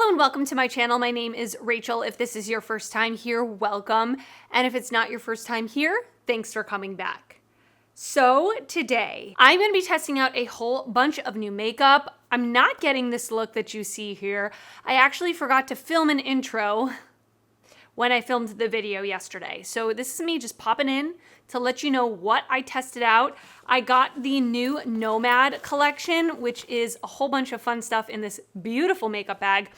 Hello and welcome to my channel. My name is Rachel. If this is your first time here, welcome. And if it's not your first time here, thanks for coming back. So today, I'm going to be testing out a whole bunch of new makeup. I'm not getting this look that you see here. I actually forgot to film an intro when I filmed the video yesterday. So this is me just popping in to let you know what I tested out. I got the new Nomad collection, which is a whole bunch of fun stuff in this beautiful makeup bag.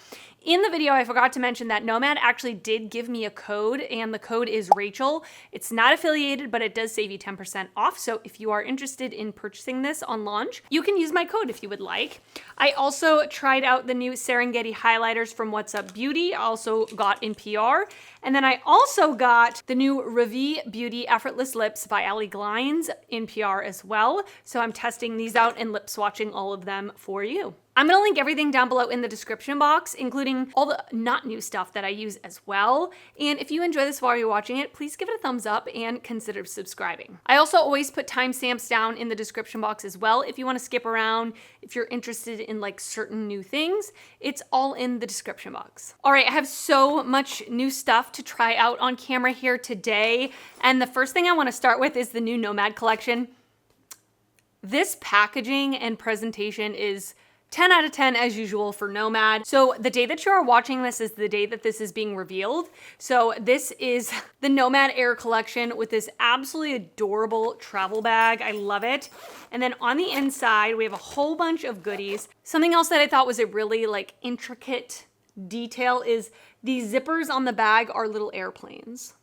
In the video, I forgot to mention that Nomad actually did give me a code, and the code is Rachel. It's not affiliated, but it does save you 10% off. So if you are interested in purchasing this on launch, you can use my code if you would like. I also tried out the new Serengeti highlighters from What's Up Beauty. I also got in PR. And then I also got the new Ravie Beauty Effortless Lips by Allie Glines in PR as well. So I'm testing these out and lip swatching all of them for you. I'm gonna link everything down below in the description box, including all the not new stuff that I use as well. And if you enjoy this while you're watching it, please give it a thumbs up and consider subscribing. I also always put timestamps down in the description box as well. If you wanna skip around, if you're interested in like certain new things, it's all in the description box. All right, I have so much new stuff to try out on camera here today. And the first thing I wanna start with is the new Nomad collection. This packaging and presentation is 10 out of 10 as usual for Nomad. So the day that you are watching this is the day that this is being revealed. So this is the Nomad Air collection with this absolutely adorable travel bag. I love it. And then on the inside, we have a whole bunch of goodies. Something else that I thought was a really like intricate detail is these zippers on the bag are little airplanes.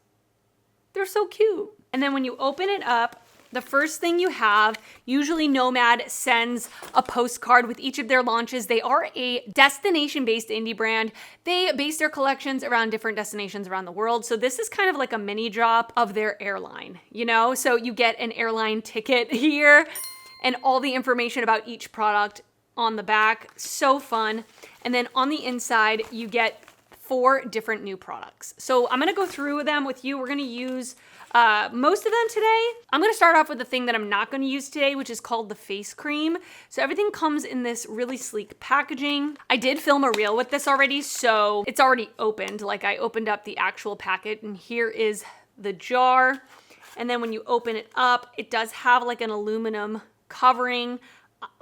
They're so cute. And then when you open it up, the first thing you have, usually Nomad sends a postcard with each of their launches. They are a destination-based indie brand. They base their collections around different destinations around the world. So this is kind of like a mini drop of their airline, you know? So you get an airline ticket here and all the information about each product on the back. So fun. And then on the inside, you get 4 different new products. So I'm gonna go through them with you. We're gonna use most of them today. I'm gonna start off with the thing that I'm not gonna use today, which is called the face cream. So everything comes in this really sleek packaging. I did film a reel with this already, so it's already opened. Like I opened up the actual packet and here is the jar. And then when you open it up, it does have like an aluminum covering.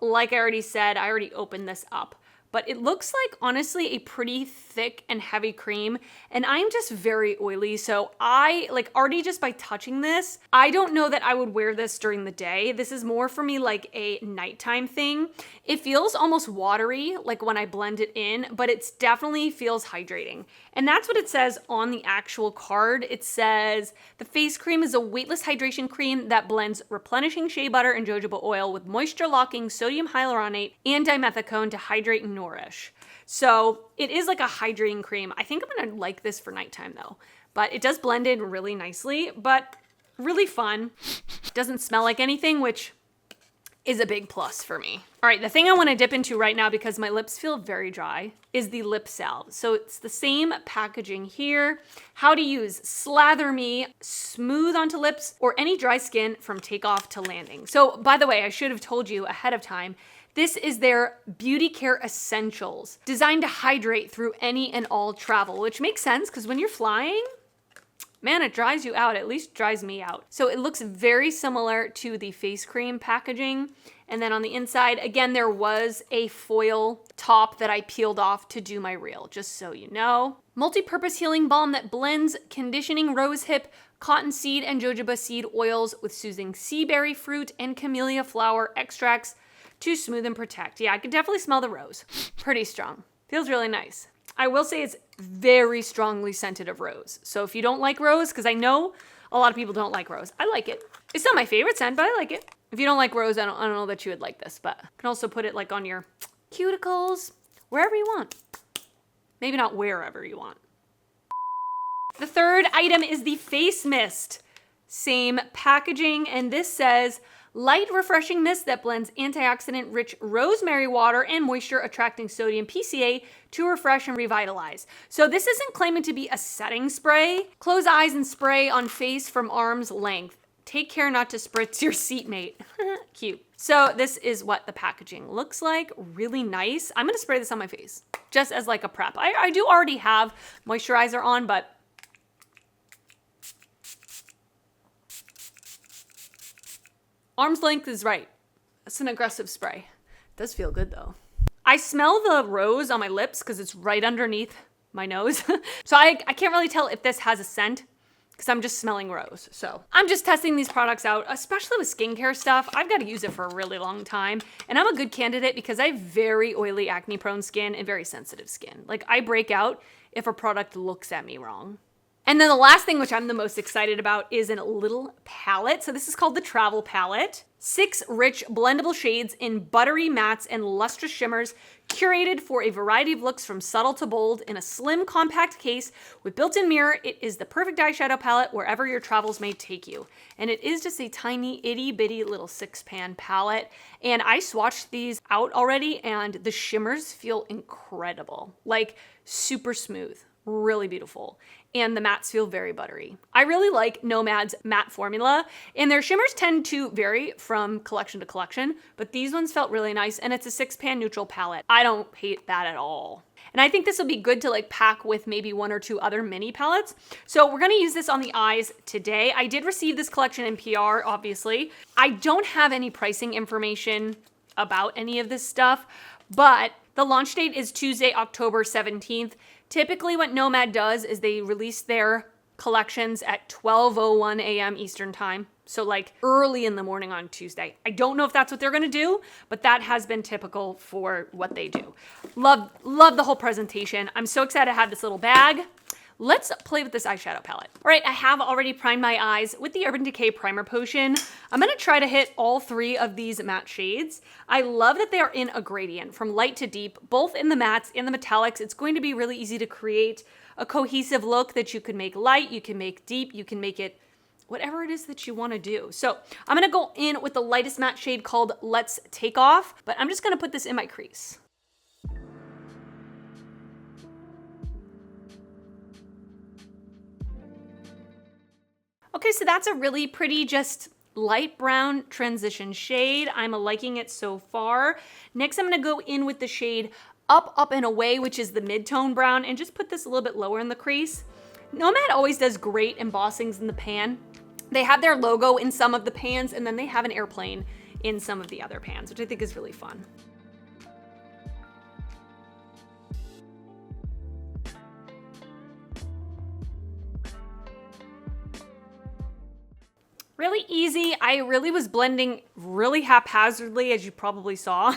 Like I already said, I already opened this up. But it looks like, honestly, a pretty thick and heavy cream. And I'm just very oily. So I, like, already just by touching this, I don't know that I would wear this during the day. This is more for me like a nighttime thing. It feels almost watery, like when I blend it in, but it definitely feels hydrating. And that's what it says on the actual card. It says, the face cream is a weightless hydration cream that blends replenishing shea butter and jojoba oil with moisture-locking sodium hyaluronate and dimethicone to hydrate and nourish. So it is like a hydrating cream. I think I'm gonna like this for nighttime though, but it does blend in really nicely, but really fun. Doesn't smell like anything, which is a big plus for me. All right, the thing I wanna dip into right now because my lips feel very dry is the lip salve. So it's the same packaging here. How to use: Slather Me, smooth onto lips or any dry skin from takeoff to landing. So by the way, I should have told you ahead of time, this is their beauty care essentials designed to hydrate through any and all travel, which makes sense because when you're flying, man, it dries you out, at least dries me out. So it looks very similar to the face cream packaging. And then on the inside, again, there was a foil top that I peeled off to do my reel, just so you know. Multi-purpose healing balm that blends conditioning rosehip, cottonseed, and jojoba seed oils with soothing sea berry fruit and camellia flower extracts to smooth and protect. Yeah, I can definitely smell the rose. Pretty strong. Feels really nice. I will say it's very strongly scented of rose. So if you don't like rose, because I know a lot of people don't like rose, I like it. It's not my favorite scent, but I like it. If you don't like rose, I don't know that you would like this, but you can also put it like on your cuticles, wherever you want. Maybe not wherever you want. The third item is the face mist. Same packaging, and this says, light refreshing mist that blends antioxidant-rich rosemary water and moisture-attracting sodium PCA to refresh and revitalize. So this isn't claiming to be a setting spray. Close eyes and spray on face from arm's length. Take care not to spritz your seatmate. Cute. So this is what the packaging looks like. Really nice. I'm gonna spray this on my face just as like a prep. I do already have moisturizer on, but arm's length is right. That's an aggressive spray. It does feel good though. I smell the rose on my lips because it's right underneath my nose. So I can't really tell if this has a scent because I'm just smelling rose. So I'm just testing these products out, especially with skincare stuff. I've got to use it for a really long time. And I'm a good candidate because I have very oily, acne prone skin and very sensitive skin. Like I break out if a product looks at me wrong. And then the last thing, which I'm the most excited about, is a little palette. So this is called the Travel Palette. 6 rich blendable shades in buttery mattes and lustrous shimmers, curated for a variety of looks from subtle to bold in a slim, compact case with built-in mirror. It is the perfect eyeshadow palette wherever your travels may take you. And it is just a tiny, itty-bitty little 6-pan palette. And I swatched these out already, and the shimmers feel incredible. Like super smooth, really beautiful. And the mattes feel very buttery. I really like Nomad's matte formula, and their shimmers tend to vary from collection to collection, but these ones felt really nice, and it's a 6-pan neutral palette. I don't hate that at all. And I think this will be good to like pack with maybe 1 or 2 other mini palettes. So we're gonna use this on the eyes today. I did receive this collection in PR, obviously. I don't have any pricing information about any of this stuff, but the launch date is Tuesday, October 17th. Typically what Nomad does is they release their collections at 12:01 a.m. Eastern time. So like early in the morning on Tuesday. I don't know if that's what they're gonna do, but that has been typical for what they do. Love the whole presentation. I'm so excited to have this little bag. Let's play with this eyeshadow palette. All right, I have already primed my eyes with the Urban Decay Primer Potion. I'm gonna try to hit all 3 of these matte shades. I love that they are in a gradient from light to deep, both in the mattes and the metallics. It's going to be really easy to create a cohesive look that you can make light, you can make deep, you can make it whatever it is that you wanna do. So I'm gonna go in with the lightest matte shade called Let's Take Off, but I'm just gonna put this in my crease. Okay, so that's a really pretty, just light brown transition shade. I'm liking it so far. Next, I'm gonna go in with the shade Up, Up, and Away, which is the mid-tone brown, and just put this a little bit lower in the crease. Nomad always does great embossings in the pan. They have their logo in some of the pans, and then they have an airplane in some of the other pans, which I think is really fun. Really easy. I really was blending really haphazardly, as you probably saw,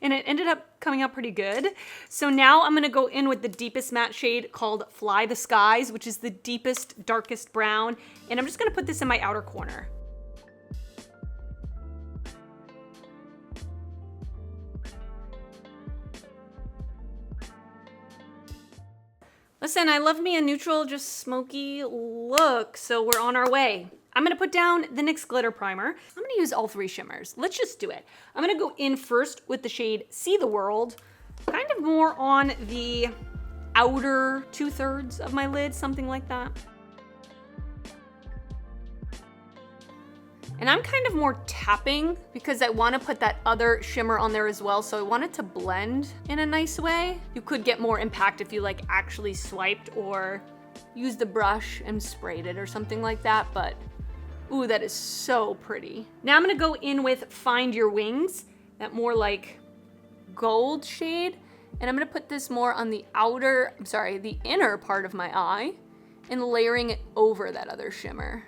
and it ended up coming out pretty good. So now I'm gonna go in with the deepest matte shade called Fly the Skies, which is the deepest, darkest brown, and I'm just gonna put this in my outer corner. Listen, I love me a neutral, just smoky look, so we're on our way. I'm gonna put down the NYX Glitter Primer. I'm gonna use all 3 shimmers. Let's just do it. I'm gonna go in first with the shade See the World, kind of more on the outer 2/3 of my lid, something like that. And I'm kind of more tapping because I wanna put that other shimmer on there as well, so I want it to blend in a nice way. You could get more impact if you like actually swiped or used the brush and sprayed it or something like that, but ooh, that is so pretty. Now I'm gonna go in with Find Your Wings, that more like gold shade, and I'm gonna put this more on the the inner part of my eye and layering it over that other shimmer.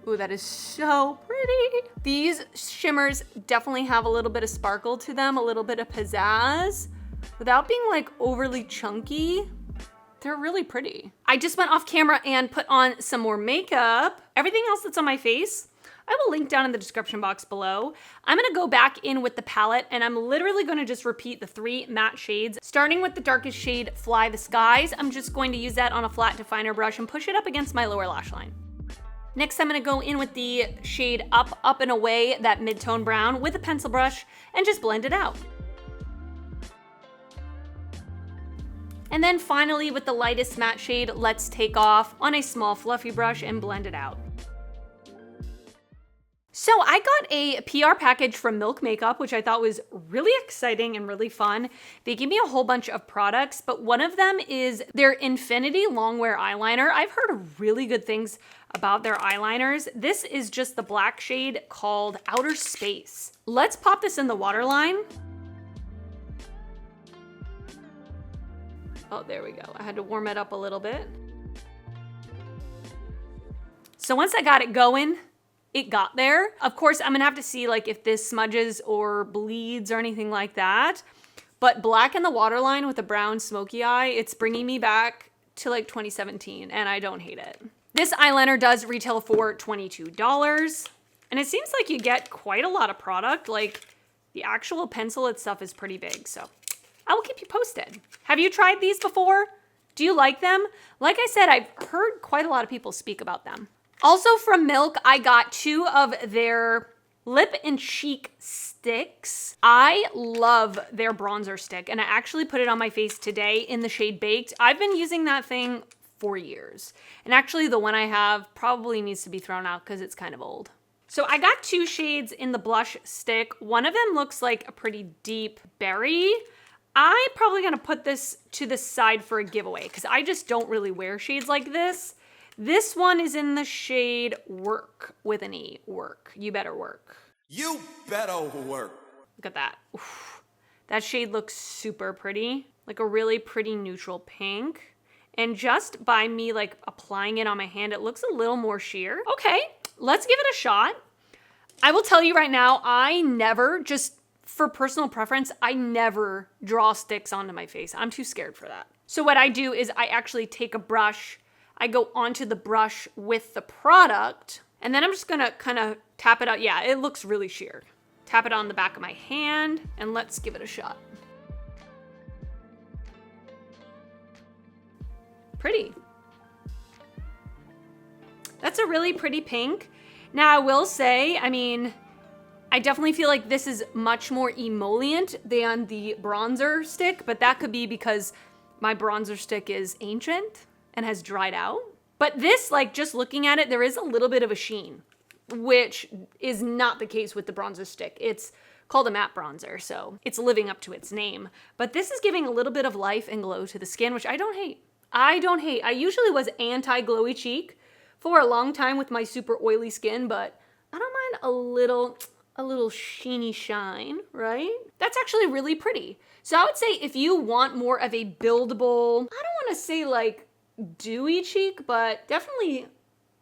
Ooh, that is so pretty. These shimmers definitely have a little bit of sparkle to them, a little bit of pizzazz, without being like overly chunky. They're really pretty. I just went off camera and put on some more makeup. Everything else that's on my face, I will link down in the description box below. I'm gonna go back in with the palette, and I'm literally gonna just repeat the 3 matte shades. Starting with the darkest shade, Fly the Skies, I'm just going to use that on a flat definer brush and push it up against my lower lash line. Next, I'm gonna go in with the shade Up, Up, and Away, that mid-tone brown, with a pencil brush and just blend it out. And then finally, with the lightest matte shade, let's take off on a small fluffy brush and blend it out. So I got a PR package from Milk Makeup, which I thought was really exciting and really fun. They gave me a whole bunch of products, but one of them is their Infinity Longwear Eyeliner. I've heard really good things about their eyeliners. This is just the black shade called Outer Space. Let's pop this in the waterline. Oh, there we go. I had to warm it up a little bit. So once I got it going, it got there. Of course, I'm gonna have to see like if this smudges or bleeds or anything like that. But black in the waterline with a brown smoky eye, it's bringing me back to like 2017 and I don't hate it. This eyeliner does retail for $22 and it seems like you get quite a lot of product. Like the actual pencil itself is pretty big, so I will keep you posted. Have you tried these before? Do you like them? Like I said, I've heard quite a lot of people speak about them. Also from Milk, I got 2 of their lip and cheek sticks. I love their bronzer stick, and I actually put it on my face today in the shade Baked. I've been using that thing for years. And actually the one I have probably needs to be thrown out because it's kind of old. So I got 2 shades in the blush stick. One of them looks like a pretty deep berry. I'm probably gonna put this to the side for a giveaway because I just don't really wear shades like this. This one is in the shade Work with an E. Work. You better work. You better work. Look at that. Oof. That shade looks super pretty. Like a really pretty neutral pink. And just by me like applying it on my hand, it looks a little more sheer. Okay, let's give it a shot. I will tell you right now, I never, just for personal preference, I never draw sticks onto my face. I'm too scared for that. So what I do is I actually take a brush, I go onto the brush with the product, and then I'm just gonna kind of tap it out. Yeah, it looks really sheer. Tap it on the back of my hand, and let's give it a shot. Pretty. That's a really pretty pink. Now I will say, I mean, I definitely feel like this is much more emollient than the bronzer stick, but that could be because my bronzer stick is ancient and has dried out. But this, like just looking at it, there is a little bit of a sheen, which is not the case with the bronzer stick. It's called a matte bronzer, so it's living up to its name. But this is giving a little bit of life and glow to the skin, which I don't hate. I don't hate. I usually was anti-glowy cheek for a long time with my super oily skin, but I don't mind a little sheeny shine, right? That's actually really pretty. So I would say if you want more of a buildable, I don't want to say like dewy cheek, but definitely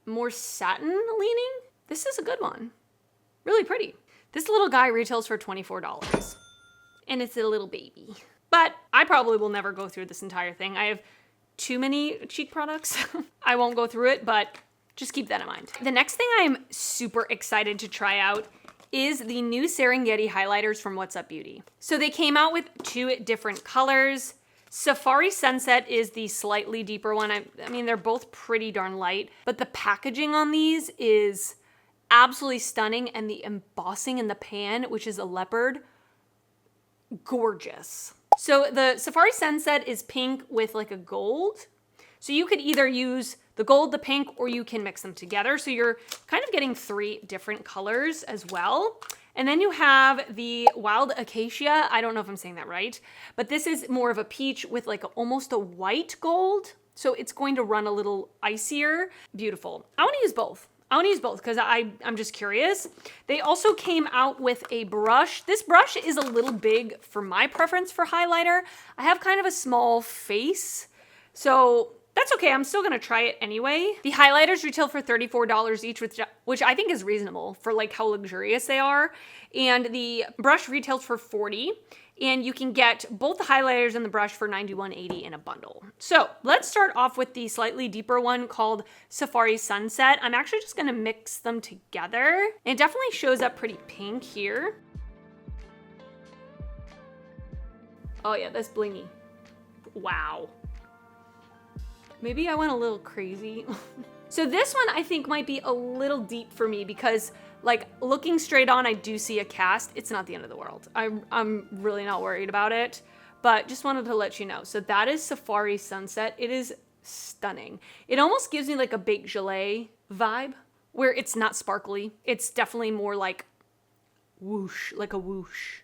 more satin leaning, this is a good one. Really pretty. This little guy retails for $24 and it's a little baby. But I probably will never go through this entire thing. I have too many cheek products. I won't go through it, but just keep that in mind. The next thing I am super excited to try out is the new Serengeti highlighters from What's Up Beauty. So they came out with 2 different colors. Safari Sunset is the slightly deeper one. I mean, they're both pretty darn light, but the packaging on these is absolutely stunning, and the embossing in the pan, which is a leopard, gorgeous. So the Safari Sunset is pink with like a gold. So you could either use the gold, the pink, or you can mix them together. So you're kind of getting 3 different colors as well. And then you have the Wild Acacia. I don't know if I'm saying that right, but this is more of a peach with like almost a white gold. So it's going to run a little icier. Beautiful. I want to use both. I want to use both because I'm just curious. They also came out with a brush. This brush is a little big for my preference for highlighter. I have kind of a small face, so that's okay. I'm still gonna try it anyway. The highlighters retail for $34 each, which I think is reasonable for like how luxurious they are. And the brush retails for $40. And you can get both the highlighters and the brush for $91.80 in a bundle. So let's start off with the slightly deeper one called Safari Sunset. I'm actually just gonna mix them together. It definitely shows up pretty pink here. Oh yeah, that's blingy. Wow. Maybe I went a little crazy. So this one I think might be a little deep for me because like looking straight on, I do see a cast. It's not the end of the world. I'm really not worried about it. but just wanted to let you know. So that is Safari Sunset. It is stunning. It almost gives me like a baked gelée vibe, where it's not sparkly. It's definitely more like whoosh, like a whoosh.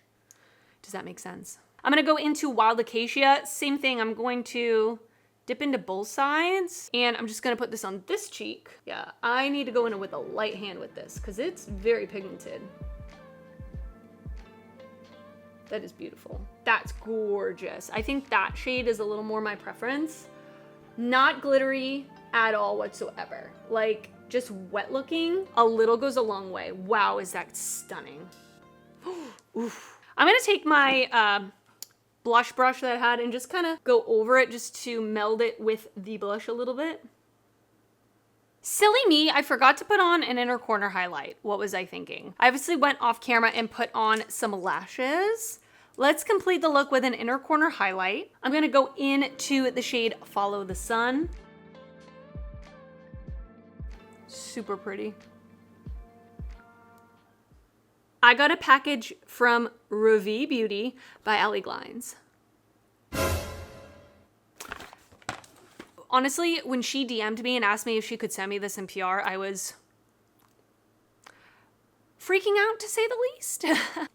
Does that make sense? I'm gonna go into Wild Acacia. Same thing, I'm going to dip into both sides, and I'm just gonna put this on this cheek. Yeah, I need to go in with a light hand with this because it's very pigmented. That is beautiful. That's gorgeous. I think that shade is a little more my preference. Not glittery at all whatsoever. Like, just wet looking. A little goes a long way. Wow, is that stunning. Oof. I'm gonna take my blush brush that I had and just kind of go over it just to meld it with the blush a little bit. Silly me, I forgot to put on an inner corner highlight. What was I thinking? I obviously went off camera and put on some lashes. Let's complete the look with an inner corner highlight. I'm gonna go into the shade Follow the Sun. Super pretty. I got a package from Ravie Beauty by Allie Glines. Honestly, when she DM'd me and asked me if she could send me this in PR, I was freaking out, to say the least.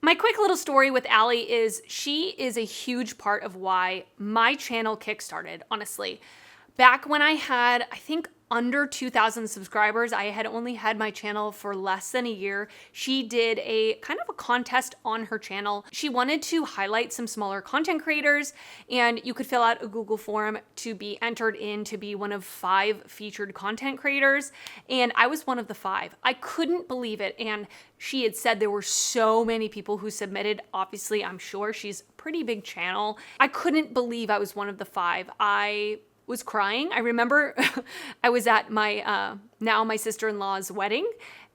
My quick little story with Allie is she is a huge part of why my channel kickstarted, honestly. Back when I had, I think, under 2,000 subscribers, I had only had my channel for less than a year. She did a kind of a contest on her channel. She wanted to highlight some smaller content creators, and you could fill out a Google form to be entered in to be one of 5 featured content creators, and I was one of the 5. I couldn't believe it, and she had said there were so many people who submitted. Obviously, I'm sure she's a pretty big channel. I couldn't believe I was one of the 5. I was crying. I remember I was at my now my sister-in-law's wedding,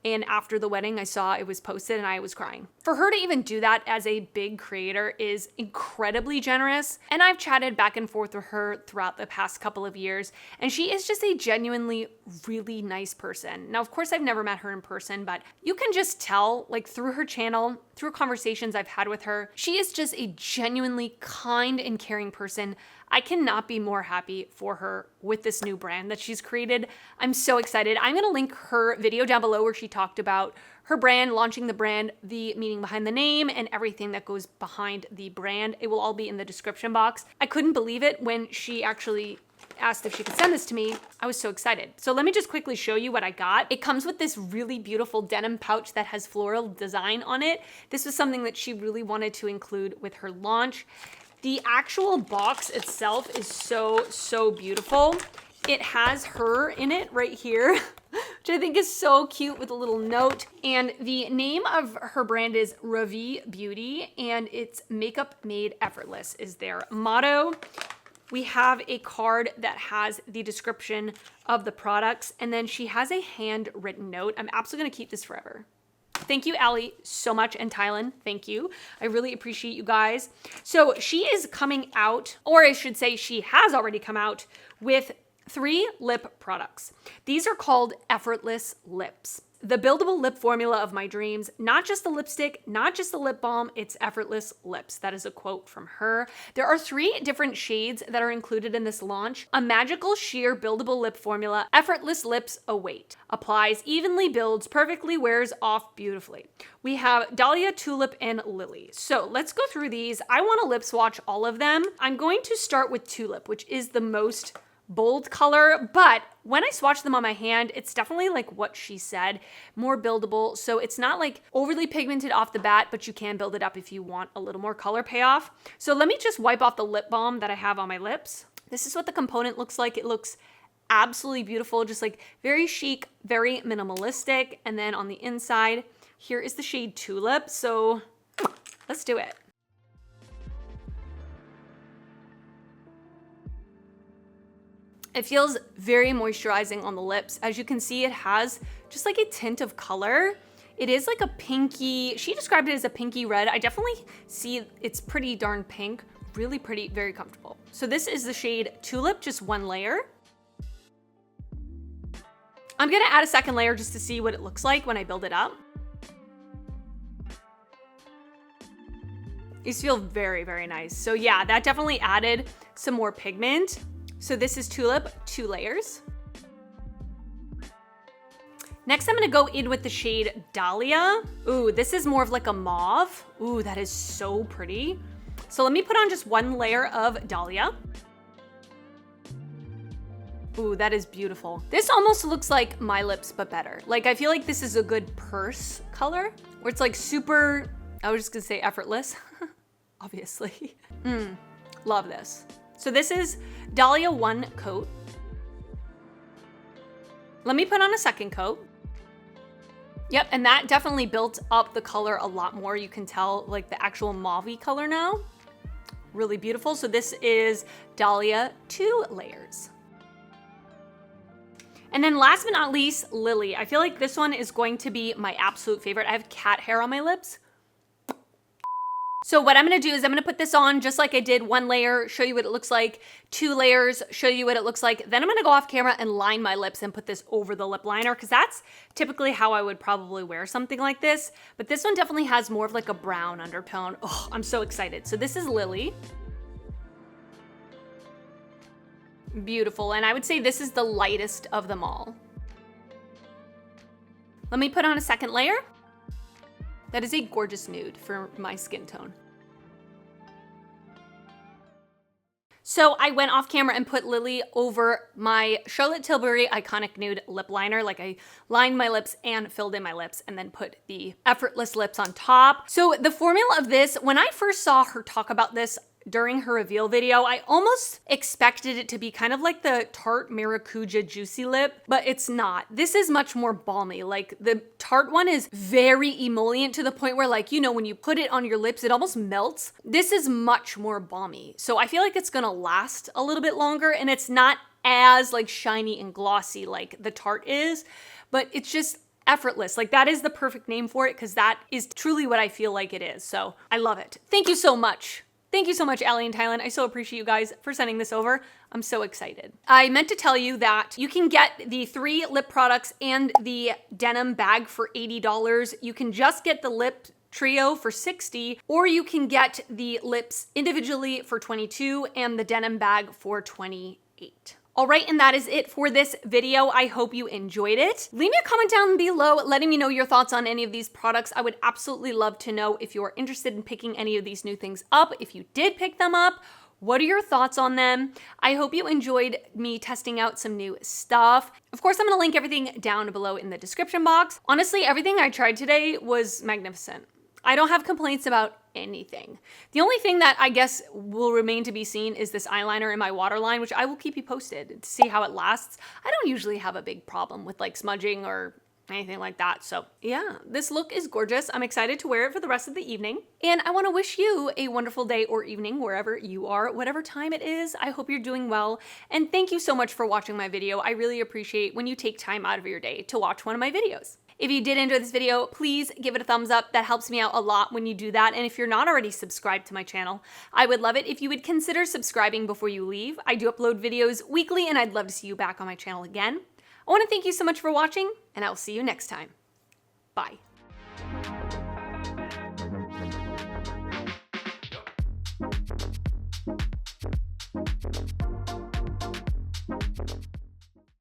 and after the wedding I saw it was posted and I was crying. For her to even do that as a big creator is incredibly generous, and I've chatted back and forth with her throughout the past couple of years, and she is just a genuinely really nice person. Now, of course, I've never met her in person, but you can just tell, like, through her channel, through conversations I've had with her, she is just a genuinely kind and caring person. I cannot be more happy for her with this new brand that she's created. I'm so excited. I'm gonna link her video down below where she talked about her brand, launching the brand, the meaning behind the name, and everything that goes behind the brand. It will all be in the description box. I couldn't believe it when she actually asked if she could send this to me. I was so excited. So let me just quickly show you what I got. It comes with this really beautiful denim pouch that has floral design on it. This was something that she really wanted to include with her launch. The actual box itself is so beautiful. It has her in it right here, which I think is so cute with a little note. And the name of her brand is Ravie Beauty, and it's makeup made effortless is their motto. We have a card that has the description of the products, and then she has a handwritten note. I'm absolutely gonna keep this forever. Thank you, Allie, so much, and Tylen, thank you. I really appreciate you guys. So she is coming out, or I should say she has already come out with 3 lip products. These are called Effortless Lips. The buildable lip formula of my dreams, not just the lipstick, not just the lip balm, it's effortless lips. That is a quote from her. There are 3 different shades that are included in this launch. A magical sheer buildable lip formula, effortless lips await. Applies evenly, builds perfectly, wears off beautifully. We have Dahlia, Tulip, and Lily. So let's go through these. I want to lip swatch all of them. I'm going to start with Tulip, which is the most bold color, but when I swatch them on my hand, it's definitely like what she said, more buildable. So it's not like overly pigmented off the bat, but you can build it up if you want a little more color payoff. So let me just wipe off the lip balm that I have on my lips. This is what the component looks like. It looks absolutely beautiful, just like very chic, very minimalistic. And then on the inside, here is the shade Tulip. So let's do it. It feels very moisturizing on the lips. As you can see, it has just like a tint of color. It is like a pinky, she described it as a pinky red. I definitely see it's pretty darn pink, really pretty, very comfortable. So this is the shade Tulip, just 1 layer. I'm gonna add a second layer just to see what it looks like when I build it up. These feel very, very nice. So yeah, that definitely added some more pigment. So this is Tulip, 2 layers. Next, I'm gonna go in with the shade Dahlia. Ooh, this is more of like a mauve. Ooh, that is so pretty. So let me put on just 1 layer of Dahlia. Ooh, that is beautiful. This almost looks like my lips, but better. Like, I feel like this is a good purse color, where it's like super, I was just gonna say effortless, obviously. Love this. So this is Dahlia 1 coat. Let me put on a 2nd coat. Yep, and that definitely built up the color a lot more. You can tell like the actual mauve-y color now. Really beautiful. So this is Dahlia 2 layers. And then last but not least, Lily. I feel like this one is going to be my absolute favorite. I have cat hair on my lips. So what I'm gonna do is I'm gonna put this on just like I did, 1 layer, show you what it looks like, 2 layers, show you what it looks like. Then I'm gonna go off camera and line my lips and put this over the lip liner, because that's typically how I would probably wear something like this. But this one definitely has more of like a brown undertone. Oh, I'm so excited. So this is Lily. Beautiful, and I would say this is the lightest of them all. Let me put on a 2nd layer. That is a gorgeous nude for my skin tone. So I went off camera and put Lily over my Charlotte Tilbury Iconic Nude lip liner. Like, I lined my lips and filled in my lips and then put the Effortless lips on top. So the formula of this, when I first saw her talk about this during her reveal video, I almost expected it to be kind of like the Tarte Maracuja Juicy Lip, but it's not. This is much more balmy. Like, the Tarte one is very emollient to the point where, like, you know, when you put it on your lips, it almost melts. This is much more balmy. So I feel like it's gonna last a little bit longer, and it's not as like shiny and glossy like the Tarte is, but it's just effortless. Like, that is the perfect name for it, because that is truly what I feel like it is. So I love it. Thank you so much. Thank you so much, Allie in Thailand. I so appreciate you guys for sending this over. I'm so excited. I meant to tell you that you can get the 3 lip products and the denim bag for $80. You can just get the lip trio for $60, or you can get the lips individually for $22 and the denim bag for $28. All right, and that is it for this video. I hope you enjoyed it. Leave me a comment down below letting me know your thoughts on any of these products. I would absolutely love to know if you're interested in picking any of these new things up. If you did pick them up, what are your thoughts on them? I hope you enjoyed me testing out some new stuff. Of course, I'm gonna link everything down below in the description box. Honestly, everything I tried today was magnificent. I don't have complaints about anything. The only thing that I guess will remain to be seen is this eyeliner in my waterline, which I will keep you posted to see how it lasts. I don't usually have a big problem with like smudging or anything like that. So yeah, this look is gorgeous. I'm excited to wear it for the rest of the evening. And I want to wish you a wonderful day or evening wherever you are, whatever time it is. I hope you're doing well. And thank you so much for watching my video. I really appreciate when you take time out of your day to watch one of my videos. If you did enjoy this video, please give it a thumbs up. That helps me out a lot when you do that. And if you're not already subscribed to my channel, I would love it if you would consider subscribing before you leave. I do upload videos weekly, and I'd love to see you back on my channel again. I want to thank you so much for watching, and I will see you next time. Bye.